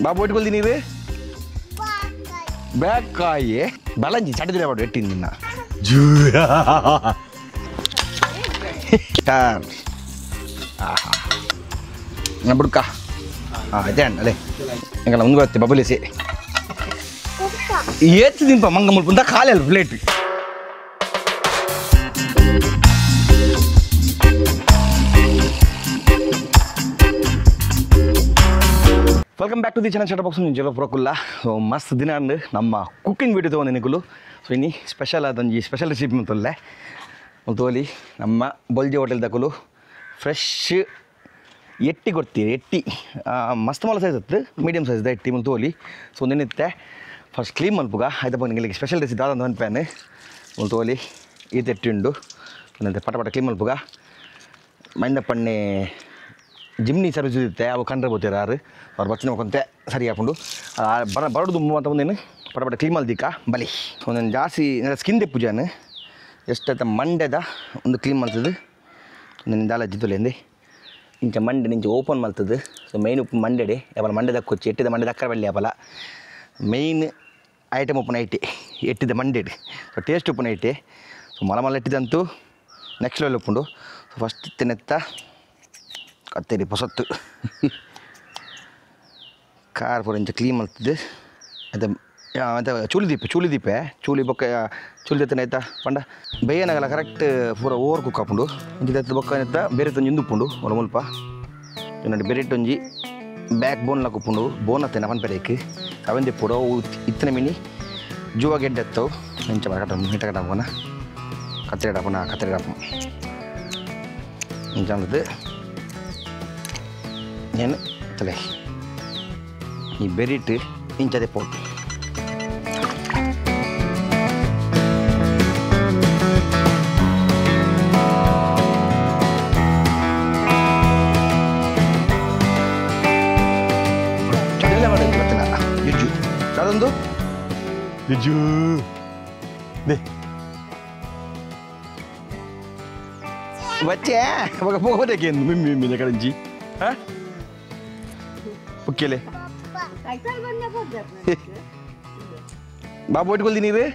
ಬಾಬು ಇಟ್ಕೊಳ್ದಿ ನೀರು ಬ್ಯಾಕಾಯಿ ಬಲಂಜಿ ಚಟದಿಲ್ಲ ಬಾಡು ಎಟ್ಟಿನ ನಿನ್ನ ಬಿಡ್ಕ ಅದೇ ಅಣ್ಣ ಅದೇ ಎಂಗಲ್ಲ ಮುಂದೆ ಬರುತ್ತೆ ಬಬಲಿಸಿ ಏತ್ತು ತಿನ್ಪ ಮಂಗ ಮುಲ್ಪಂತ ಖಾಲಿ ಅಲ್ಲ ಪ್ಲೇಟ್ welcome back to the channel ಬಾಕ್ಸ್ ನೀವು ಜಲ ಪುರಕುಲ್ಲ ಸೊ ಮಸ್ತ್ ದಿನ ಅಂದು ನಮ್ಮ ಕುಕ್ಕಿಂಗ್ ವೀಡಿಯೋ ತೊಗೊಂಡು ನಿನಕುಲು ಸೊ ಇನ್ನಿ ಸ್ಪೆಷಲ್ ಅದೊಂದು ಸ್ಪೆಷಲ್ ರೆಸಿಪಿ ಅಂತಲ್ಲೇ ತೋಲಿ ನಮ್ಮ ಬೊಲ್ಜಿ ಹೋಟೆಲ್ ತಗೊಲು ಫ್ರೆಶ್ ಎಟ್ಟಿ ಕೊಡ್ತೀವಿ ಎಟ್ಟಿ ಮಸ್ತ್ ಮಲ್ಲ ಸೈಜ್ ಹತ್ತು ಮೀಡಿಯಮ್ ಸೈಜ್ದ ಎಟ್ಟಿ ಮುಂದೆ ತೋಲಿ ಸೊ ನೆನಿತ್ತೆ ಫಸ್ಟ್ ಕ್ಲೀನ್ ಮಲ್ಪುಗ ಆಯ್ತಪ್ಪ ನಿಮಗೆ ಸ್ಪೆಷಲ್ ರೆಸಿಪಿ ಅದಂತ ಅನ್ಪ್ಯಾನ್ ಒಂದು ತೋಲಿ ಈತ ಎಟ್ಟಿ ಉಂಡು ನಂತೆ ಪಟ ಪಟ ಕ್ಲೀನ್ ಮಲ್ಪುಗ ಮೈಂದ ಪಣ್ಣೆ ಜಿಮ್ನಿ ಸರ್ವಿಸ್ ಇರುತ್ತೆ ಅವು ಕಂಡ್ರೆ ಬೋತೀರ ಯಾರು ಅವ್ರು ಬಚ್ಚನೆ ಹೋಗಂತೆ ಸರಿ ಹಾಕೊಂಡು ಬರೋದು ಅಂತ ಒಂದೇನು ಪಟ ಪಟ ಕ್ಲೀನ್ ಮಲ್ದಿಕ್ಕ ಬಲಿ ಒಂದೊಂದು ಜಾಸ್ತಿ ಸ್ಕಿನ್ ದೆ ಪೂಜಾನು ಎಷ್ಟೈತ ಮಂಡ್ಯದ ಒಂದು ಕ್ಲೀನ್ ಮಾಡ್ತದೆ ನಿನ್ನ ದಾಲ ಜಿತ್ತೊಲೆಂದು ಇಂಚ ಮಂಡೆ ನಿಂಚೆ ಓಪನ್ ಮಾಡ್ತದೆ ಸೊ ಮೈನ್ ಉಪ್ಪು ಮಂಡೆಡೆ ಯಾವಲ್ಲ ಮಂಡ್ಯದ ಕೊಚ್ಚಿ ಎಟ್ಟಿದ ಮಂಡ್ಯದ ಅಕ್ಕರ ಬಳ್ಳಿ ಯಾವಲ್ಲ ಮೈನ್ ಐಟಮ್ ಉಪ್ಪನ ಐಟೆ ಎಟ್ಟಿದ ಮಂಡೆಡು ಸೊ ಟೇಸ್ಟ್ ಉಪ್ಪನ ಐಟೆ ಸೊ ಮಲ ಎಟ್ಟಿದಂತೂ ನೆಕ್ಸ್ಟ್ ಲೆವೆಲ್ ಉಪ್ಪುಂಡು ಸೊ ಫಸ್ಟ್ ತಿನ್ನೆತ್ತ ಕತ್ತೇರಿ ಹೊಸತ್ತು ಕಾರ್ ಪೂರ ಇಂಚ ಕ್ಲೀನ್ ಮಾಡ್ತದೆ ಅದು ಮತ್ತು ಚೂಲಿ ದೀಪೆ ಚೂಲಿ ಬೊಕ್ಕ ಚೂಲಿ ದತ್ತನ ಆಯ್ತಾ ಪಂಡ ಬೇಯನಾಗಲ್ಲ ಕರೆಕ್ಟ್ ಪೂರ ಓವರ್ ಕುಕ್ ಹಾಕೊಂಡು ಇಂಚಿದ ಬೊಕ್ಕ ಆಯ್ತಾ ಬೇರೆ ತಂಜಿ ಇಂದುಪ್ಪುಂಡು ಒಂದು ಮುಲ್ಪ ನೋಡಿ ಬೇರೆ ಒಂಜಿ ಬ್ಯಾಕ್ ಬೋನ್ಲ ಕುಪ್ಪುಂಡು ಬೋನ್ ಹತ್ತೇನೆ ಅವನ ಪೆರೇಕ್ ಅವನ್ ದಿಪ್ಪುಡು ಅವು ಇತ್ತನ ಮಿನಿ ಜೂವ ಗೆಡ್ಡೆ ಎತ್ತವು ಇಂಚ ಕಟ್ಟ ಹಿಟ್ಟ ಕಟ್ಟಾಪನ ಕತ್ತರಿ ಹಾಪನ ಇಂಚ ಅಂದದ್ದು ಏನು ತಲೆ ಈ ಬೆರಿಟ್ಟು ಇಂಚದೆ ಪೋಟು ಚಡೆಲ್ಲ ಮಾಡೋದು ಗೊತ್ತಿಲ್ಲ ಜುಜ್ಜು ಅದೊಂದು ಜುಜ್ಜು ದೇ ಬಚ್ಚೆ ಅವಾಗ ಹೋಗೋದಕ್ಕೆ ಮಿಮ್ಮಿ ಕಡಂಜಿ ಹಾಂ ಓಕೆಲೆ ಬಾಬು ಇಟ್ಕೊಳ್ದಿ ನೀರು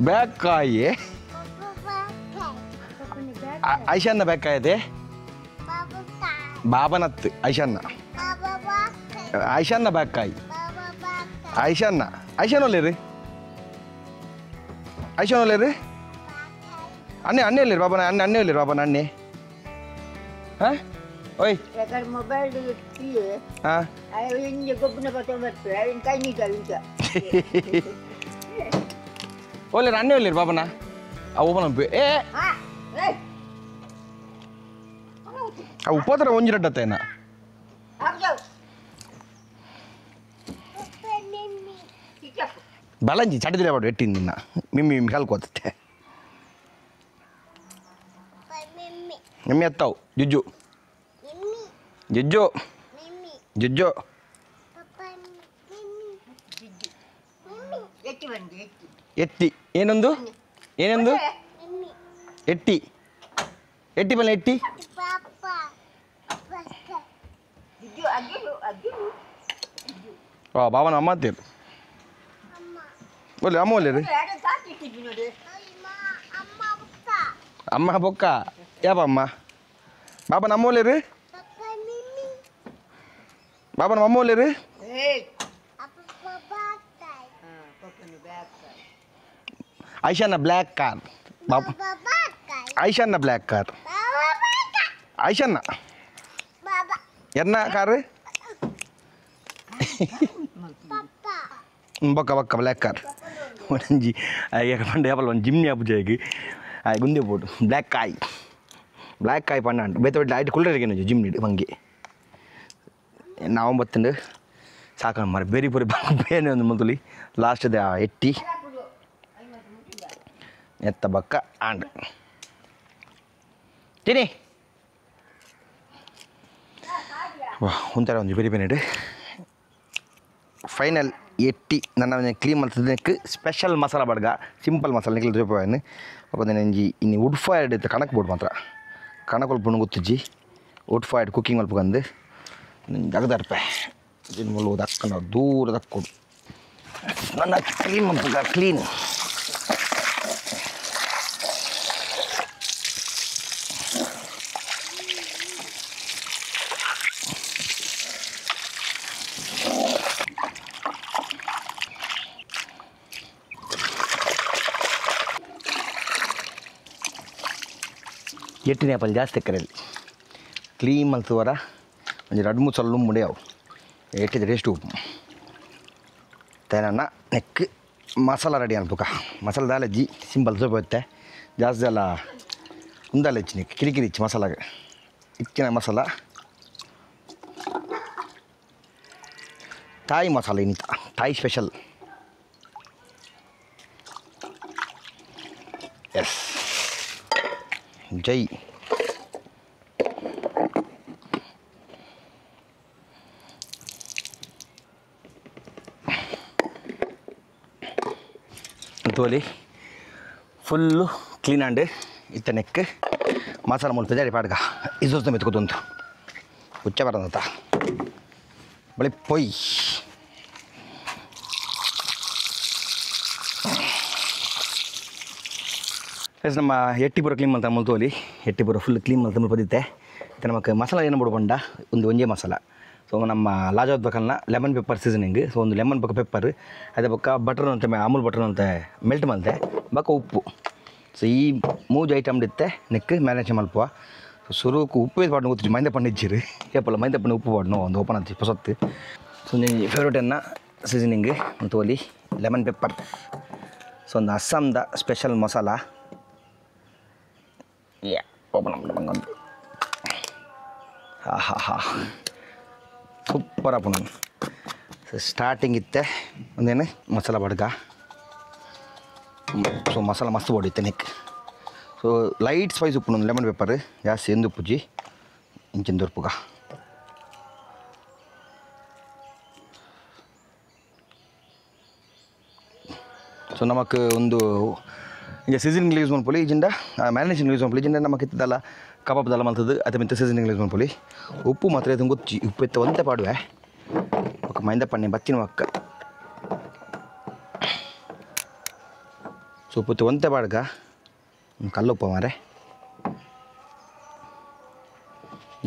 ಬ್ಯಾಕಾಯಿ ಐಶಾನ್ನ ಬ್ಯಾಕಾಯದೆ ಬಾಬನತ್ ಐಶಾನ್ನ ಬ್ಯಾಕಾಯಿ ಐಶಾನ್ ಒಲ್ಲೇರಿ ಅಣ್ಣೆ ಒಲ್ಲೇರಿ ಬಾಬನ ಅಣ್ಣೆ ಒಲ್ಲೇರಿ ಬಾಬನ ಅಣ್ಣೆ ಹಾಂ ಓಯ್ ಮೊಬೈಲ್ ಹಾಂ ಒಲ್ಲೇರಿ ಅಣ್ಣೆ ಒಲ್ಲೇರಿ ಬಾಬನ ಓಪನ್ ಏ ಉಪ್ಪತ್ರ ಒಂಜಿ ರಡ್ಡತ್ತೇನ ಬಲಂಜಿ ಚಟದಿಲ್ಲ ಬಾಡು ಎಟ್ಟಿನ ನಿನ್ನ ಮಿಮ್ಮಿ ಕಲ್ಕೋತತ್ತೆ ಮಿಮ್ಮಿ ಎತ್ತಾವು ಜುಜ್ಜು ಎತ್ತಿ ಏನೊಂದು ಎಟ್ಟಿ ಬಲ್ಲ ಎಟ್ಟಿ ಬಾಬನ ಅಮ್ಮ ಅಂತೀರು ಒಳ್ಳೆ ಅಮ್ಮ ಒಳ್ಳೆ ರೀ ಅಮ್ಮ ಬೊಕ್ಕ ಯಾವ ಅಮ್ಮ ಬಾಬನ ಅಮ್ಮ ಒಳ್ಳೆ ರೀ ಬಾಬನ ಅಮ್ಮ ಒಳ್ಳೆ ರೀ ಐಶಾನ್ನ ಬ್ಲ್ಯಾಕ್ ಕಾರ್ ಬಾಬು ಐಶಾನ್ನ ಬ್ಲ್ಯಾಕ್ ಕಾರ್ ಐಶಾನ್ನ ಎನ್ನ ಕಾರು ಬೊಕ್ಕ ಬ್ಲ್ಯಾಕ್ ಕಾರ್ ಒಂಜಿ ಪಂಡ ಯಾಪಲ್ಲ ಒಂದು ಜಿಮ್ನಿ ಆಪುಜಾಗಿ ಗುಂದೆ ಪೋಟು ಬ್ಲ್ಯಾಕ್ ಕಾಯಿ ಪಂಡ ಅಂಟು ಬೇತ ಬಿಟ್ಟು ಐಟು ಕುಳ್ಳರಿಗೆ ಜಿಮ್ನಿ ಮಂಗೆ ನಾವು ಬತ್ತಂಡು ಸಾಕ ಮರ ಬೇರೆ ಬೇನೆ ಒಂದು ಮೊದಲು ಲಾಸ್ಟ್ದ ಎಟ್ಟಿ ಎತ್ತ ಬಕ್ಕ ಆಂಡ್ ತಿನ್ನಿ ಒಂಥರ ಒಂದು ಬೇರೆ ಬೇನೆ ಫೈನಲ್ ಎಟ್ಟಿ ನನ್ನ ಕ್ಲೀನ್ ಮಾಡ್ತಿದ್ದಕ್ಕೆ ಸ್ಪೆಷಲ್ ಮಸಾಲ ಬಡ್ಗ ಸಿಂಪಲ್ ಮಸಾಲ ನಿಖಿಲ್ ಜೋಪಾಯನ್ ಒಂದು ನೆಂಜಿ ಇನ್ನು ವುಡ್ ಫೈರ್ಡ್ ಇತ್ತು ಕಣಕ್ಕೆ ಬೋರ್ಡ್ ಮಾತ್ರ ಕಣಕ್ಕೆ ಒಲ್ಪ ಗೊತ್ತಿಜ್ಜಿ ವುಡ್ ಫೈರ್ಡ್ ಕುಕ್ಕಿಂಗ್ ಒಲ್ಪ ಬಂದು ಜಗದಾರ್ಪೆ ಇದನ್ನು ಮುಳ್ಳು ದಕ್ಕನ ದೂರ ದಕ್ಕೊಡು ನನ್ನ ಕ್ಲೀನ್ ಮಾಡ್ಬೇಕ ಕ್ಲೀನ್ ಎಟ್ಟಿನ ಆಪಲ್ ಜಾಸ್ತಿ ಎಕ್ಕರಲ್ಲಿ ಕ್ಲೀನ್ ಮಲ್ತುವರ ಒಂದು 2-3 ಸಲ ಮುಡಿಯವು ಎಟ್ಟಿದ ರೇಸ್ಟ್ ಉಪ್ಪು ತೇನನ್ನ ನೆಕ್ ಮಸಾಲ ರೆಡಿ ಅನ್ಬೇಕ ಮಸಾಲ ದಾಲಜ್ಜಿ ಸಿಂಪಲ್ ಸೊಪ್ಪು ಬರುತ್ತೆ ಜಾಸ್ತಿ ಎಲ್ಲ ಉಂದಾಲ ಹೆಚ್ಚಿನ ಕಿರಿಕಿರಿ ಇಚ್ಚಿ ಮಸಾಲಾಗೆ ಇಚ್ಚಿನ ಮಸಾಲ ತಾಯಿ ಮಸಾಲ ಇನ್ನಿತ ತಾಯಿ ಸ್ಪೆಷಲ್ ಎಸ್ ಜೈ ತೋಲಿ ಫುಲ್ಲು ಕ್ಲೀನ್ ಆಂಡ್ ಇತ್ತ ನೆಕ್ ಮಸಾಲ ಮುಲ್ಪೆ ಜಾರಿ ಪಾಡ್ಗ ಇಸೋಸ್ತ ಮೆತ್ಕೋತುಂಟು ಹುಚ್ಚ ಬರೋದಂತ ಬಳಿ ಪೊಯ್ ಎಸ್ ನಮ್ಮ ಎಟ್ಟಿ ಪೂರ ಕ್ಲೀನ್ ಮಾಡ್ತಾ ಮುಲ್ತೋಲಿ ಎಟ್ಟಿ ಪೂರ ಫುಲ್ ಕ್ಲೀನ್ ಮಾಡ್ತಾ ಮುಲ್ಪದಿತ್ತೆ ಮತ್ತು ನಮಗೆ ಮಸಾಲ ಏನು ಬಿಡ್ಬಂಡ ಒಂದೇ ಮಸಾಲ ಸೊ ನಮ್ಮ ಲಾಜಾವತ್ ಬೇಕನ್ನ ಲೆಮನ್ ಪೆಪ್ಪರ್ ಸೀಸನಿಂಗ್ ಸೊ ಒಂದು ಲೆಮನ್ ಬಕ್ಕ ಪೆಪ್ಪರ್ ಅದೇ ಬಕ್ಕ ಬಟರ್ ಅಂತ ಅಮೂಲ್ ಬಟರ್ ಅಂತ ಮೆಲ್ಟ್ ಮಲ್ತೆ ಬಕ್ಕ ಉಪ್ಪು ಸೊ ಈ 3 ಐಟಮ್ ಇತ್ತೆ ನೆಕ್ ಮ್ಯಾನೇಜ್ ಮಲ್ಪುವ ಸೊ ಸುರುಕು ಉಪ್ಪು ಇದು ಪಾಡ್ನು ಗೊತ್ತಿರಿ ಮೈಂದ ಪಣ್ಣು ಇಜ್ಜಿರಿ ಏಪಲ್ಲ ಮೈಂದ ಪಣ್ಣು ಉಪ್ಪು ಪಾಡ್ನು ಒಂದು ಓಪನ್ ಅಂತಿ ಹೊಸತ್ತು ಸೊ ನೀನು ಫೇವ್ರೇಟನ್ನು ಸೀಸನಿಂಗ್ ಅಂತ ಓಲಿ ಲೆಮನ್ ಪೆಪ್ಪರ್ ಸೊ ಒಂದು ಅಸ್ಸಾಂದ ಸ್ಪೆಷಲ್ ಮಸಾಲ ಯಾ ಓಪನ್ ಒಂದು ಹಾ ಸೂಪರ್ ಅಪ್ಪ ನಾನು ಸ್ಟಾರ್ಟಿಂಗ್ ಇತ್ತೆ ಒಂದೇನು ಮಸಾಲ ಬಡ್ಗ ಸೊ ಮಸಾಲ ಮಸ್ತ್ ಹೊಡಿತೆ ನೆಕ್ ಸೊ ಲೈಟ್ ಸ್ಪೈಸ್ ಉಪ್ಪು ಒಂದು ಲೆಮನ್ ಪೆಪ್ಪರ್ ಜಾಸ್ತಿ ಎಂದು ಉಪ್ಪುಜಿ ಇಂಚಿನ ದೊರ್ಪುಗ ಸೊ ನಮಕ್ ಒಂದು ಈಗ ಸೀಸನಿಂಗ್ ಯೂಸ್ ಮಾಡ್ಕೊಳ್ಳಿ ಈಜಿಂದ ಮ್ಯಾರಿನೇಷನ್ ಯೂಸ್ ಮಾಡ್ಕೊಳ್ಳಿ ಈಜಿಂದ ನಮಗೆ ಇತ್ತದಲ್ಲ ಕಬಾಬ್ದೆಲ್ಲ ಮಲ್ತದ್ದು ಅದೇ ಮಿತ್ತ ಸೀಸನಿಂಗ್ ಯೂಸ್ ಮಾಡ್ಕೊಳ್ಳಿ ಉಪ್ಪು ಮಾತ್ರ ಇದು ಗೊತ್ತಿ ಉಪ್ಪು ಎತ್ತ ಒಂದೇ ಪಾಡುವೆ ఒక ಮೈಂದ ಪಣ್ಣೆ ಬತ್ತಿನ ಒಕ್ಕ ಸೊ ಉಪ್ಪು ಒಂದೇ ಪಾಡ್ಗ ಕಲ್ಲುಪ್ಪ ಮಾರೆ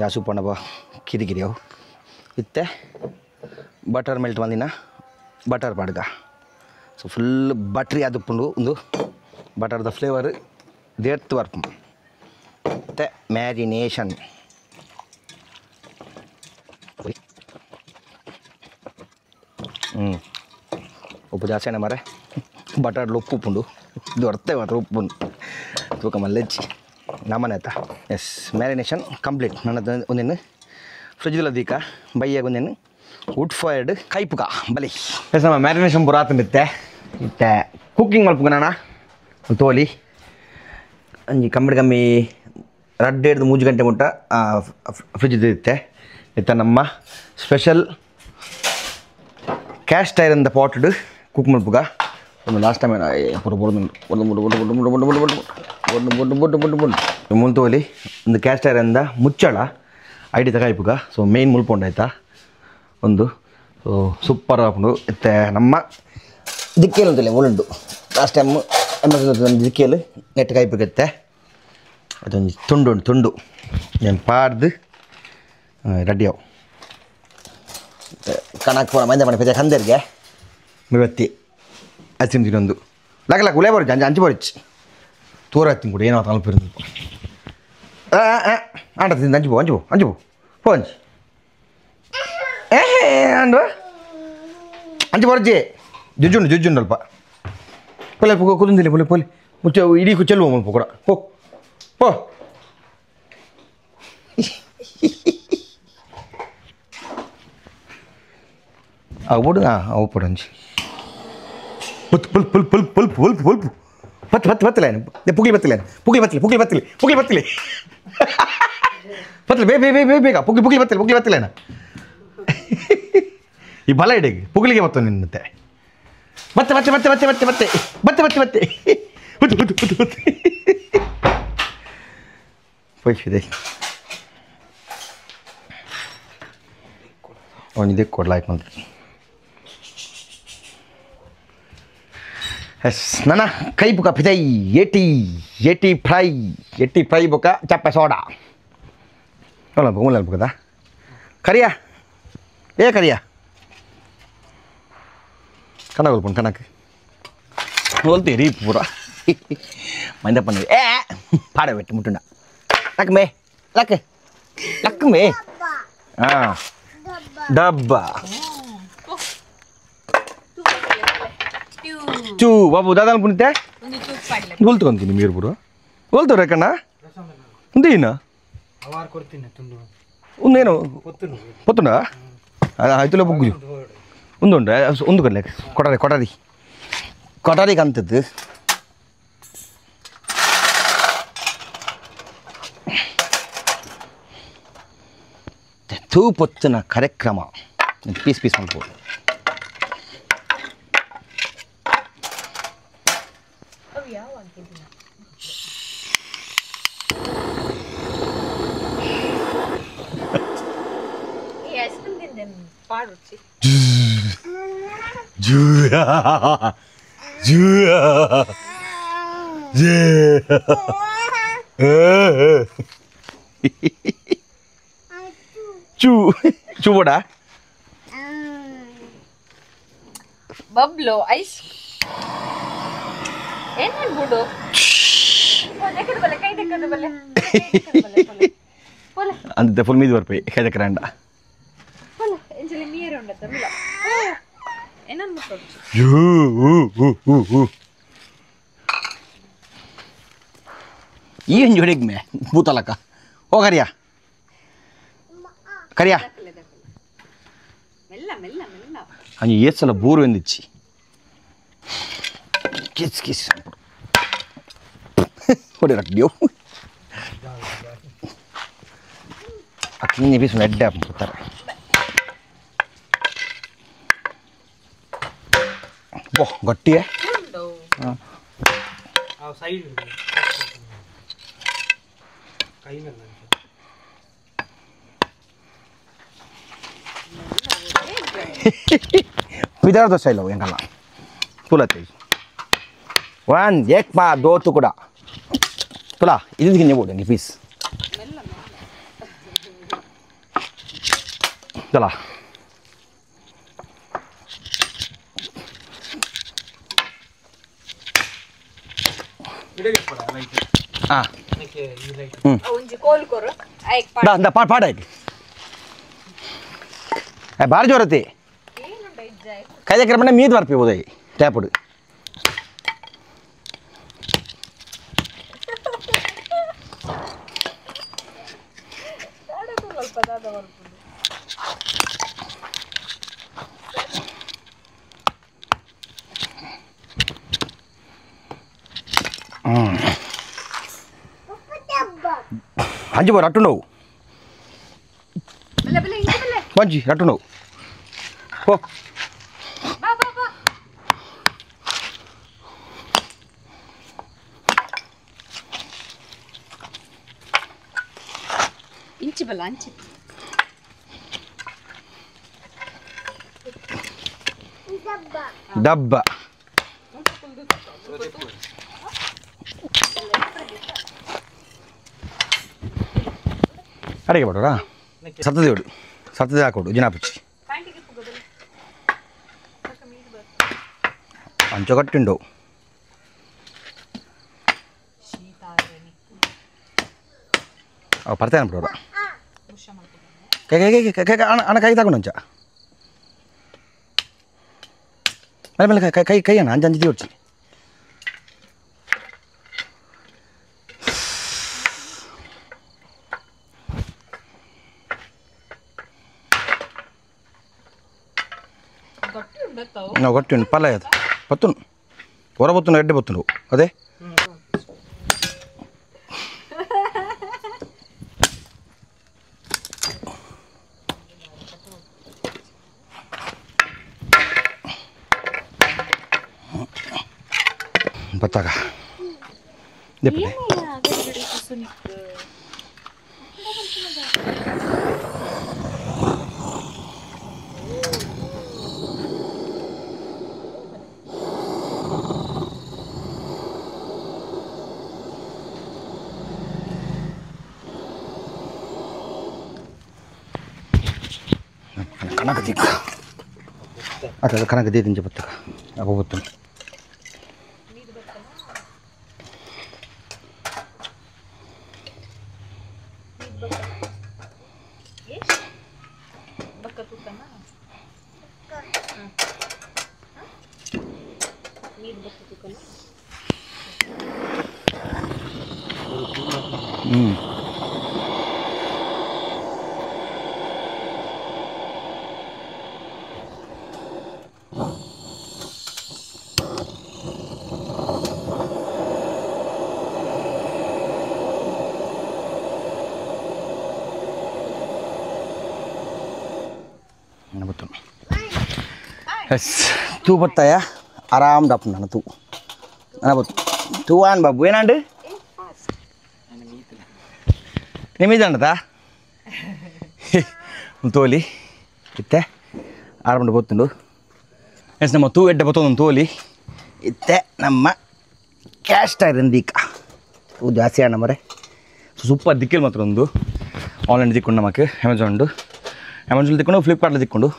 ಜಾಸ್ತಿ ಉಪ್ಪಣ್ಣ ಬಾ ಕಿರಿಕಿರಿ ಅವು ಇತ್ತೆ ಬಟರ್ ಮೆಲ್ಟ್ ಬಂದಿನ ಬಟರ್ ಪಾಡ್ಗ ಸೊ ಫುಲ್ ಬಟ್ರಿ ಅದು ಉಪ್ಪುಂಡು ಒಂದು ಬಟರ್ದ ಫ್ಲೇವರ್ ದೇರ್ತು ವರ್ಪ್ ಮತ್ತು ಮ್ಯಾರಿನೇಷನ್ ಉಪ್ಪು ಜಾಸ್ತಿ ಮರೆ ಬಟಾಟ್ಲು ಉಪ್ಪು ಉಪ್ಪುಂಡು ಇದು ಅರ್ಥ ಮಾತ್ರ ಉಪ್ಪು ತೂಕ ಮಲ್ಲೆಜ್ಜಿ ನಮ್ಮನೆ ಆಯ್ತಾ ಎಸ್ ಮ್ಯಾರಿನೇಷನ್ ಕಂಪ್ಲೀಟ್ ನನ್ನ ಒಂದೇನು ಫ್ರಿಜ್ಲ ದೀಕ ಬೈಯಾಗ ಒಂದೇನು ವುಡ್ ಫೈರ್ಡ್ ಕೈಪುಕ ಬಲಿ ಎಸ್ ನಮ್ಮ ಮ್ಯಾರಿನೇಷನ್ ಪೂರ ಆತಂಬಿತ್ತೆ ಇತ್ತೆ ಕುಕ್ಕಿಂಗ್ ಮಲ್ಪುಗ ನಾನ ತೋಲಿ ಅಂಜಿ ಕಮ್ಮಿ 2-3 ಗಂಟೆ ಮುಟ್ಟ ಫ್ರಿಜ್ ಇತ್ತೆ ಇತ್ತ ನಮ್ಮ ಸ್ಪೆಷಲ್ ಕ್ಯಾಸ್ಟ್ ಐರನ್ ಪಾಟ್ಡ್ ಕುಕ್ ಮಲ್ಪುಗ ಒಂದು ಲಾಸ್ಟ್ ಟೈಮ್ ಪೂರ ಮುಲ್ತೋಲಿ ಒಂದು ಕ್ಯಾಸ್ಟ್ ಐರನ್ದ ಮುಚ್ಚಳ ಐಡಿ ತಗಾಯ್ಪುಗ ಸೊ ಮೇಯ್ನ್ ಮುಲ್ಪೊಂಡು ಆಯ್ತಾ ಒಂದು ಸೊ ಸೂಪರ್ ಹಾಕೊಂಡು ಇತ್ತೆ ನಮ್ಮ ದಿಕ್ಕೇಲು ಅಂತಲೇ ಒಳ್ಳುಂಡು ಲಾಸ್ಟ್ ಟೈಮ್ ಒಂದು ದಿಕ್ಕೇಲು ನೆಟ್ ಕಾಯ್ಪುಗತ್ತೆ ಅದೊಂದು ತುಂಡು ಉಂಟು ತುಂಡು ಏನು ಪಾಡ್ದು ರೆಡಿ ಅವು ಕಣಕ್ಕೆ ಪೂರ ಮೈಂದ ಮನೆ ಪೆದ್ದೆ ಕಂದರಿಗೆ ಇವತ್ತಿ ಹಚ್ಚಿನ ತಿನ್ನೊಂದು ಲಕ್ಕ ಉಲೇ ಬರೋದು ಅಂಚು ಬರೋಚ್ ತೂರ ಹತ್ತಿನ ಕೂಡ ಏನೋ ತಲುಪಿರೋದು ಆಂಟ ತಿಂದು ಅಂಚು ಪೋ ಅಂಚು ಅಂಡು ಅಂಚು ಬರೋಜ್ಜಿ ಜುಜ್ಜುಂಡು ಅಲ್ಪ ಪೊಲೆ ಕುದುಂದಿಲ್ಲ ಪೊಲೆ ಪೊಲೆ ಮುಚ್ಚ ಇಡೀ ಚೆಲ್ಲುವ ಮುಲ್ಪ ಕೂಡ ಪೋ ಆಗ್ಬೋಡು ಅವು ಪಡಂಜಿ ಪುಲ್ಪು ಬತ್ತಲೆ ಪುಗ್ಲಿ ಬೇಗ ಪುಗ್ಲಿ ಬತ್ತಲೇನ ಈ ಬಲ ಇಡೆಗೆ ಪುಗ್ಲಿಗೆ ಬತ್ತ ನಿನ್ನತ್ತೆ ಮತ್ತೆ ಪೋಯ್ಸಿದೆ ಒಂದು ಇದಕ್ಕೆ ಕೊಡ್ಲಾಯ್ತು ನೋಡ್ರಿ. ಎಸ್ ನನ್ನ ಕೈ ಬುಕ್ಕ ಪಿತೈ ಏಟಿ ಫ್ರೈ ಬುಕ್ಕ ಚಪ್ಪೆ ಸೋಡಾ ಮೂಲ ಬುಕ್ಕದ ಕರಿಯಾ ಕರಿಯಾ ಕನಗೊಲ್ಪುಂಡು ಕನಕ್ಕೆ ಹೋಲ್ತೀರಿ ಪೂರ ಮಂದ ಪನ್ನೀರ್ ಪಾಡ ಬೆಟ್ಟು ಮುಟ್ಟುಂಡ ಲಕ್ ಮೇ ಲಕ್ ಮೇ ಹಾಂ ಡಬ್ಬ ಚೂ ಬಾಬು ದಾದಾನ ಪುಣಿತೆ ಗೋಲ್ತುಕೊಂತೀನಿ మీరు ಪೂರ ಗೋಲ್ತವ್ರು ಯಾಕಣ್ಣ ఉందేనా ఉందేను పొత్తుండా అయితేలో బుగ్గు ఉందుండే ఉంది కొడలే కొటారికి అంతది ತೂ ಪೊತ್ತಿನ ಕಾರ್ಯಕ್ರಮ ಪೀಸ್ ಮಾಡ್ಬೋದು. ಚೂಬೋಡಾ ಬಬ್ಲು ಐಸ್ ಏನ್ ಮಾಡ್ಬಿಡು అంతే ఫుల్ మీద పడిపోయి కదకరండ ఏం చూడకు మే పూతలక ఓ కరియా అని ఏసల బూరు ఎందిచ్చి కిస్ కొడి రక్డియో అట్లనే పీసు ఎడ్డ పుత్తారు బో గట్టియే ವಿಧಾನದ ಸ್ಟೈಲು ಹೆಂಗಲ್ಲ ತುಲತ್ತೆ ಒಂದು ಏಕ್ ಪಾ ದೋತು ಕೂಡ ತುಲಾ ಇದಕ್ಕೆ ನೀವು ಬೋಡಿ ಪೀಸ್ ಚಲಾ ಹಾಂ ಪಾಡಾಯ್ತು ಭಾರಿ ಜೋರತಿ ಕಾರ್ಯಕ್ರಮನೇ ಮೀದು ಬರ್ಪಿಬೋದ ಟ್ಯಾಪುಡು అంజి పోరు అట్టు నువ్వు మంచి అట్టు నువ్వు పో ఇంచి బల అంచి డబ్బా ಅಡಿಗೆ ಮಾಡೋಣ ಸತ್ತದೇವಡು ಸತ್ತದೇ ಹಾಕೋಡು ಜಿನಾಪಿಚ್ಚಿ ಅಂಚೊಗಟ್ಟಿಂಡು ಅವು ಪರ್ತಾನೆ ಬಿಡೋರು ಅಣ್ಣ ಕೈ ತಗೊಂಡು ಅಂಚ ಮೇಲೆ ಮೇಲೆ ಕೈ ಅಣ್ಣ ಅಂಚ ಅಂಚಿದಿ ಹೊಡ್ಸಿ ನಾವು ಗಟ್ಟಿ ಉಂಟು ಪಲ್ಯ ಅದು ಬತ್ತುನು ಹೊರ ಬತ್ತುನು ಎಡ್ಡೆ ಬತ್ತುನು ಅದೇ ಬತ್ತಾಗ ದೆಪ್ಪಲೆ ಕನಕ ದಿಕ್ಕ ಅದು ಕನಕ ದೇ ತಿಂಚ ಬತ್ತಕ ಅಪ್ಪ ಬತ್ತು betul. Yes, tu betul ya. Aram dap nana tu. Nana betul. Tuan babu yang ada? Ini macam mana? Betul li. Kita aram dap betul tu. Yes, nama tu ada betul betul li. Kita nama cash tire ndika. Tu jasi ana mare. Super dikil matram tu. Online dikku namak Amazon tu. Amazon dikku Flipkart dikku.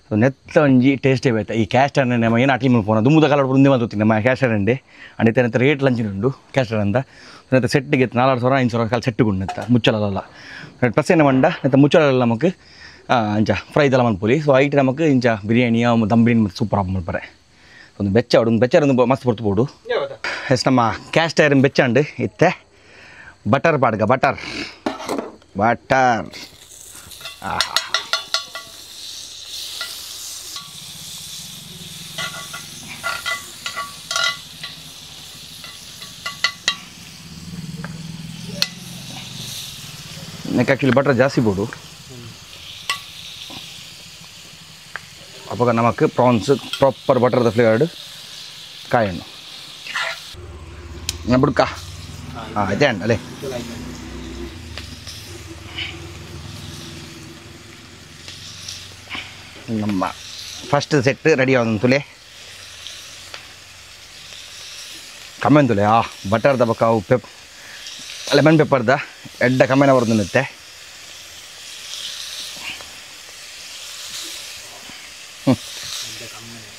So net onji taste beta. Ee cash tire nama ಏನು ಆಟಿ ಮಾಡ್ಪೋನ ದುಮ್ಮದ ಕಾಲ ಬರುಂದೆ ಮಾತುತ್ತೀನಿ ನಮ್ಮ cash tire ಅಂಡೆ ಅಂಡೆ ತನತ rate lunch ಉಂಡು cash tire ಅಂದ net set ಗೆ 4000 5000 ಕಾಲ set ಗುಂಡತ್ತ ಮುಚ್ಚಲಲ್ಲ net plus ಏನು ಮಂಡ net ಮುಚ್ಚಲಲ್ಲ ನಮಗೆ ಅಂಚ ಫ್ರೈ ದಲ ಮನ್ಪೋಲಿ ಸೊ ಐಟ್ ನಮಗೆ ಇಂಚ ಬಿರಿಯಾನಿ ದಮ್ ಬಿರಿಯಾನಿ ಸೂಪರ್ ಆಗಿ ಮಾಡ್ತಾರೆ ಒಂದು ಬೆಚ್ಚ ಒಂದು ಬೆಚ್ಚ ಒಂದು ಮಸ್ತ್ ಬರ್ತು ಬೋಡು ಎಸ್ ನಮ್ಮ cash tire ಬೆಚ್ಚ ಅಂಡೆ ಇತ್ತೆ ಬಟರ್ ಪಾಡ್ಗ ಬಟರ್ ಆಹಾ Nek actually butter jasi bodu. Apakah nama ke prawns proper butter the flavored kain. Ngabur kah? Itu kan, ale. Nama first set ready on tule. Kamen tule butter the bakau lemon pepper da edda kamena vardunutte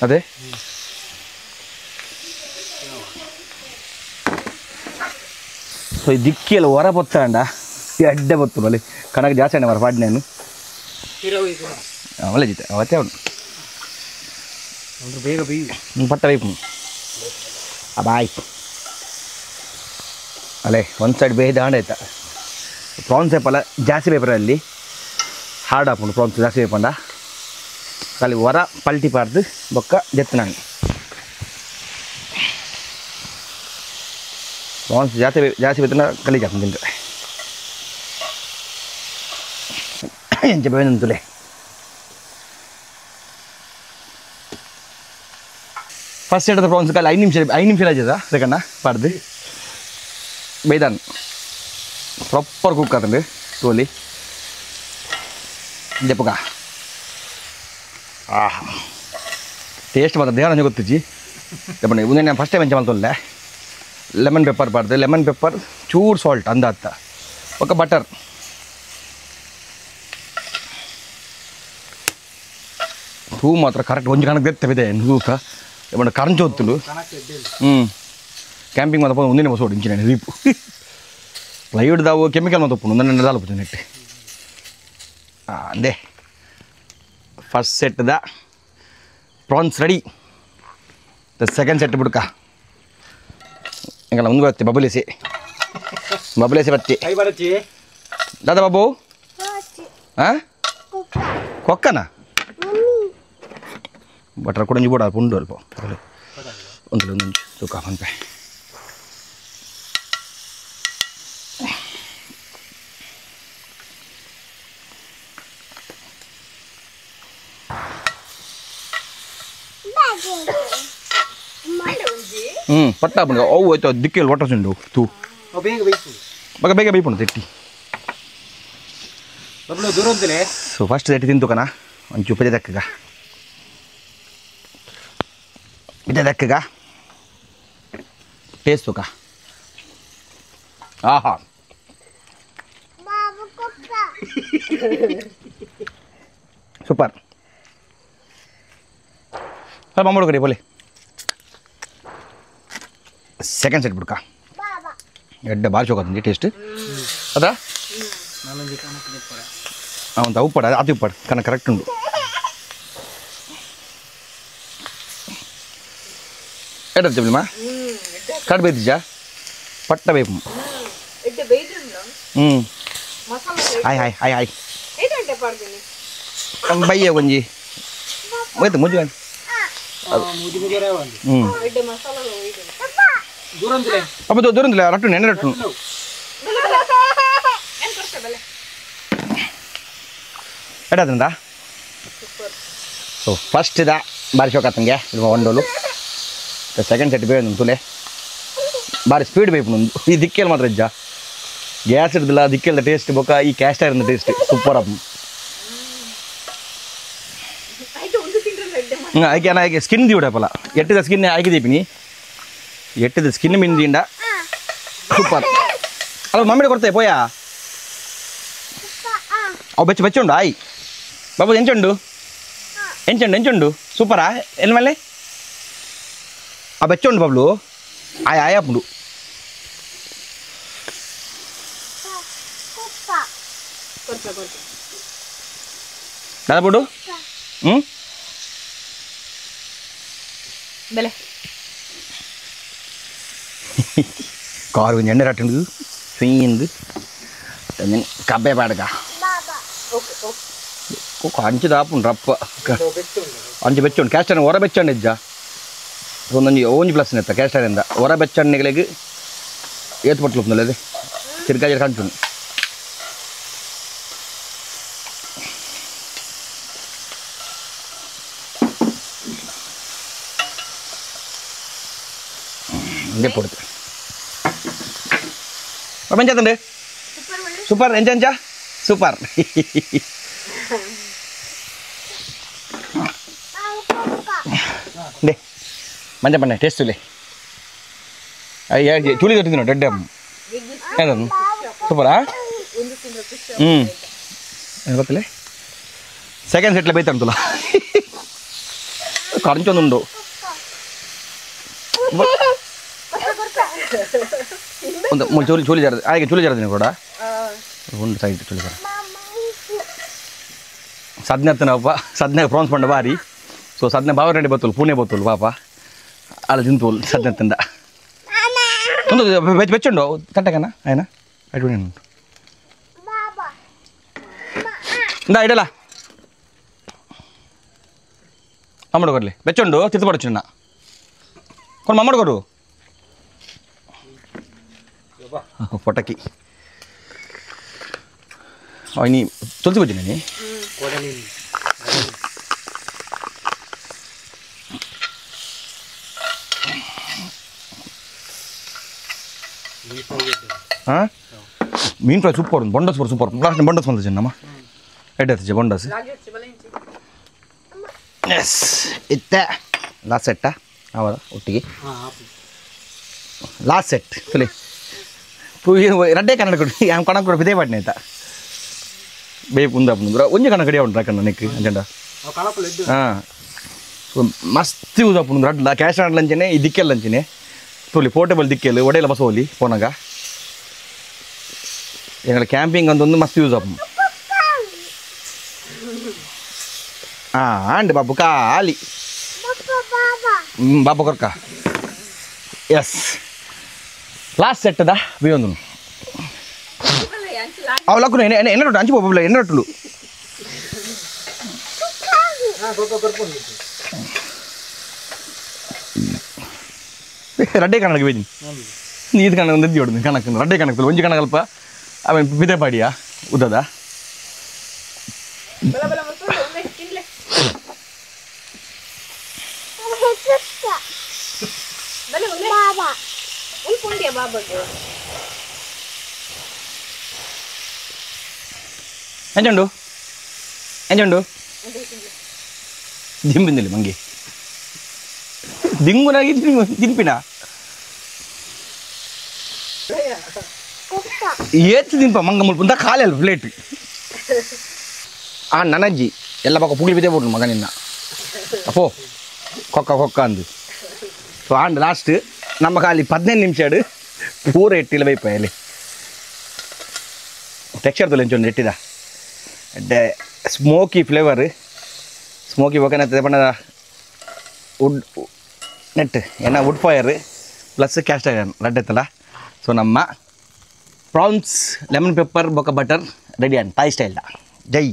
ade so dikkiyala vara pottanda edda pottu bale kanaka jaasti ana vara paadi nenu iravu idu avale jite avate avunu ondu bega beeyu patta veipu abai ಅಲೆ ಒಂದು side ಬೇಯ್ದು ಆಂಡಾಯ್ತ France ಏಪಲ್ಲ ಜಾಸ್ತಿ ಪೇಪರಲ್ಲಿ hard ಹಾಕೊಂಡು France ಜಾಸ್ತಿ ಬೇಪಂಡ ಖಾಲಿ ಹೊರ ಪಲ್ಟಿ ಪಾರ್ದು ಬೊಕ್ಕ ಜೆತ್ತನಾಂಗ France ಜಾಸ್ತಿ ಬೇತನ ಕಲಿ ಜಾಸ್ತಿ ತಿಂತಾರೆ ಎಂಚ ಬೇಯಂತುಲೆ ಫಸ್ಟ್ ಹಿಡಿದ ಪ್ರಾನ್ಸ್ ಖಾಲಿ 5 ನಿಮಿಷ ಆಯ್ತದ ಸೆಕೆಂಡ ಪಾಡ್ದು ಬೇಯ್ದಾನ್ ಪ್ರಾಪರ್ ಕುಕ್ ಆತಂడి ತೋಲಿ ದೆಪ್ಪಗ ಟೇಸ್ಟ್ ಮಾತ್ರ ದೇವರ ಗೊತ್ತಿಜ್ಜಿ ದೆಪ್ಪನೆ ಮುಂದೆ ನಾನು ಫಸ್ಟ್ ಟೈಮ್ ಎಂಚ ಮಲ್ತೊಲ್ಲೆ ಲೆಮನ್ ಪೆಪ್ಪರ್ ಪಾಡ್ದೆ ಲೆಮನ್ ಪೆಪ್ಪರ್ ಚೂರ್ ಸಾಲ್ಟ್ ಅಂದಾತ್ತ ఒక ಬಟರ್ ಹೂ ಮಾತ್ರ ಕರೆಕ್ಟ್ ಒಂಜಿ ಕಣಕ್ಕೆ ದೆತ್ತವಿದೆ ಹೂತ ದೆಪ್ಪನೆ ಕರಂಚ ಹೊತ್ತುಂಡು ಕ್ಯಾಂಪಿಂಗ್ ಮಾತ್ರ ಒಂದಿನ ಬಸ್ ಓಡಿಂಚಿನ ರೀಪು ಪ್ಲೈವುಡ್ ದಾವು ಕೆಮಿಕಲ್ ಮಾತ್ರ ಒಪ್ಪು ನನ್ನ ದಾಲು ಪುಜ ನೆಟ್ಟು ಅಂದೆ ಫಸ್ಟ್ ಸೆಟ್ ದ ಪ್ರಾನ್ಸ್ ರೆಡಿ ದ ಸೆಕೆಂಡ್ ಸೆಟ್ ಬಿಡ್ಕ ಎಂಗಲ್ಲ ಮುಂದೆ ಬರುತ್ತೆ ಬಬಲೇಸಿ ಬತ್ತಿ ದಾದಾ ಬಾಬು ಹಾಂ ಕೊಕ್ಕನ ಬಟ್ರ ಕೊಡಂಜಿ ಬೋಡ ಪುಂಡು ಅಲ್ಪ ಒಂದು ತೂಕ ಫೋನ್ಪೇ ಪಟ್ಟ ಬಂದ ಅವು ಆಯ್ತು ದಿಕ್ಕಲ್ಲಿ ವಾಟರ್ ಉಂಡು ತೂ ಬೇಗ ಬೇಯ್ಪುಂಡು ತೆಟ್ಟಿ ದೂರ ಅಂತಲೇ ಸೊ ಫಸ್ಟ್ ತೆಟ್ಟಿ ತಿಂತು ಕಣ ಒಂಚೂರು ಪದೇ ದಕ್ಕಗ ಟೇಸ್ಟ್ ಕ ಆಹಾ ಸೂಪರ್ ಸ್ವಲ್ಪ ಮಾಡ್ಕೊಡಿ ಬೋಲಿ ಸೆಕೆಂಡ್ ಸೆಟ್ ಬಿಡ್ಕ ಎಡ್ಡೆ ಭಾಳ ಚೋಕತ್ತಂದು ಟೇಸ್ಟ್ ಅದಾ అవును ఉప్పాడు అది ఉప్పాడు కానీ కరెక్ట్ ఉండు ఎట్లా చెప్పమ్మా కట్ బేతిజా పట్ట వేపు hi hi hi hi Bayya కొంచెం పోయితే ముజ్జు కానీ అప్పుడు దూరం రట్టు ఎండ రట్టు ಎಡಾದ್ರಿಂದ ಸೊ ಫಸ್ಟ್ ಇದ ಬಾರಿ ಶೋಕತ್ತಂಗೆ ಇದು ಒಂಡೋಲು ಸೆಕೆಂಡ್ ಸೆಟ್ ಬೇಡ ತುಲೆ ಬಾರಿ ಸ್ಪೀಡ್ ಬೇಕು ನಂದು ಈ ದಿಕ್ಕಲ್ಲಿ ಮಾತ್ರ ಇಜ್ಜ ಗ್ಯಾಸ್ ಇಡ್ದಿಲ್ಲ ದಿಕ್ಕೆಲ್ಲ ಟೇಸ್ಟ್ ಬೇಕಾ ಈ ಕ್ಯಾಸ್ಟ್ ಇರೋದು ಟೇಸ್ಟ್ ಸೂಪರ್ ಅಪ್ ಆಯ್ಕೆ ಆಯ್ಕೆ ಸ್ಕಿನ್ ದಿವಡಪ್ಪಲ್ಲ ಎಟ್ಟಿದ ಸ್ಕಿನ್ ಆಯ್ಕಿದೀಪಿನಿ ಎಟ್ಟಿದ ಸ್ಕಿನ್ ಮಿಂದಿಂದ ಸೂಪರ್ ಅಲ್ಲ ಮಮ್ಮಿಡೆ ಕೊಡ್ತಾಯಿ ಪೋಯಾ ಅವು ಬೆಚ್ಚುಂಡು ಆಯ್ ಬಾಬು ಎಂಚುಂಡು ಸೂಪರಾ ಎಲ್ಲಿ ಮೇಲೆ ಆ ಬೆಚ್ಚುಂಡು ಬಾಬ್ಲು ಆಯ್ ಆಯಪ್ಪುಂಡು దాదాపుడు కారు కొంచెం ఎండ రట్టుండు స్వీంది కబ్బే పాడగా ಅಂಚು ದಾಪುಂಡು ರಪ್ಪ ಅಂಚು ಬೆಚ್ಚುಂಡು ಕ್ಯಾಸ್ಟರ್ ಹೊರ ಬೆಚ್ಚಂಡು ಇಜ್ಜ ಒಂದೊಂದು ಓಂಜಿ ಪ್ಲಸ್ ನೆತ್ತ ಕ್ಯಾಸ್ಟರಿಂದ ಹೊರ ಬೆಚ್ಚಣ್ಣಗಳಿಗೆ ಏತು ಪಟ್ಲು ಅದೇ ತಿರ್ಗಾಜಿ ಕಾಣ್ತುಂಡು ఇంకే పొడితే పెంచేతండి సూపర్ ఎంచా సూపర్ డే మంచిగా పడినాయి టేస్ట్లే అయ్యి చూలి దొరుకుతున్నావు డెడ్ ఏదన్నా సూపరా ಗೊತ್ತಿಲ್ಲ ಸೆಕೆಂಡ್ ಸೆಟ್ಲೆ ಬೈತಾನೆ ತುಲ ಕರಂಚೊಂದುಂಡು ಒಂದು ಚೂಲಿ ಜಾರದು ಹಾಗೆ ಚೂಲಿ ಜಾರದಿನಿ ಕೂಡ ಉಂಡು ಸೈಡ್ ಚೂಲಿ ಜಾರ ಸದ್ನೆತ್ತನಪ್ಪ ಸದ್ನೆ ಪ್ರಾನ್ಸ್ ಪಂಡ ಬಾರಿ ಸೊ ಸದ್ನೆ ಬಾವರೆಡ್ಡಿ ಬತ್ತುಲು ಪುಣೆ ಬತ್ತುಲು ಪಾಪ ಅಲ್ಲ ತಿಂತೋಲು ಸದ್ನೆತ್ತಂಡ ಒಂದು ಬೆಚ್ಚುಂಡು ತಟ್ಟಕನ ಆಯ್ನ ಅಡ್ಬಿಡಿ ಇಂದ ಇಡಲ್ಲ అమ్మడు కొరలే బెచ్చండు తిత్తపడొచ్చున్నా కొన్ని అమ్మడు కొరు పొట్టకి అవన్నీ తొలిసి వచ్చినాయి ಮೀನು ಫ್ರೈ ಸೂಪರ್ ಬೊಂಡಸ್ ಬರ್ ಸೂಪರ್ ಲಾಸ್ಟ್ ಬೊಂಡಸ್ ಬಂದ ಚೆನ್ನಮ್ಮ ಎಡ್ಡೆ ಬೊಂಡಸ್ ಎಸ್ ಇತ್ತೆ ಲಾಸ್ಟ್ ಸೆಟ್ಟಾ ಅವರ ಒಟ್ಟಿಗೆ ಲಾಸ್ಟ್ ಸೆಟ್ ಫುಲಿ ರಡ್ಡೆ ಕನ್ನಡ ಕೊಡಿ ಆమె ಕಣಕ್ ಕೂಡ ಇದೇ ಪಾಟ್ನೆ ಆಯ್ತಾ ಬೇವು ಕುಂದ ಒಂಜಿ ಕಣ ಕಡಿಯ ಉಂಟು ಕಣ್ಣ ನೆಕ್ ಅಂಜಂಡ ಹಾಂ ಸೊ ಮಸ್ತ್ ಯೂಸ್ ಅಪ್ಪು ರಡ್ಲ ಕ್ಯಾಶ್ ಆಡ್ ಲಂಚನೆ ಈ ದಿಕ್ಕೆಲ್ಲ ಲಂಚನೆ ತೋಲಿ ಪೋರ್ಟೇಬಲ್ ದಿಕ್ಕೆಲ್ಲ ಒಡೆಯಲ್ಲ ಬಸೋಲಿ ಫೋನಾಗ ಎಂಗಳ ಕ್ಯಾಂಪಿಂಗ್ ಅಂತ ಒಂದು ಮಸ್ತ್ ಯೂಸ್ ಅಪ್ಪು అండి బాబు కాలి బాబు కొరక ఎస్ లాస్ట్ సెట్ దా బియ్యం అవలకు ఎన్నట్టు అంచి బాబు ఎన్నట్లు ರಡ್ಡೆ ಕಣಕ್ಕೆ ಬೇಜಿ ನೀದು ಕಣ ಒಂದು ಹೊಡೆದು ಕಣಕ್ಕೆ ರಡ್ಡೆ ಕಣಕ್ಕೆ ಒಂಜಿ ಕಣಗಲ್ಪ ಅವ ಬಿದೆ ಪಾಡಿಯಾ ಉದ್ದದ ఎంచండు దింపిందిలే మంగి దింగునాగి దింపినా ఏచి దింప మంగ ముల్పు ఖాళీ ప్లేట్ ననజ్జి ಎಲ್ಲ ಪಕ್ಕ ಪುಗ್ಲಿ ಬಿದ್ದೇ ಬಿಡ್ನು ಮಗ ನಿನ್ನ ಅಪ್ಪೋ ಕೊಕ್ಕ ಅಂದು ಸೊ ಆಂಡ್ ಲಾಸ್ಟ್ ನಮ್ಮ ಖಾಲಿ 15 ನಿಮಿಷ ಪೂರ ಎಟ್ಟಿಲ್ಲ ಬೈಪಾಯಲ್ಲಿ ಟೆಕ್ಸ್ಚರ್ ತೊಲೆಂಚೊಂದು ಎಟ್ಟಿದ ಸ್ಮೋಕಿ ಫ್ಲೇವರ್ ಸ್ಮೋಕಿ ಬೇಕಾಗ್ತದೆ ಬಣ್ಣ ವುಡ್ ನೆಟ್ ಏನ wood fire plus cast iron ರೆಡ್ ಐತಲ್ಲ ಸೊ ನಮ್ಮ ಪ್ರಾನ್ಸ್ ಲೆಮನ್ ಪೆಪ್ಪರ್ ಬೊಕ್ಕ ಬಟರ್ ರೆಡಿ ಆ್ಯಂಡ್ ಥಾಯ್ ಸ್ಟೈಲ್ದ ಜೈ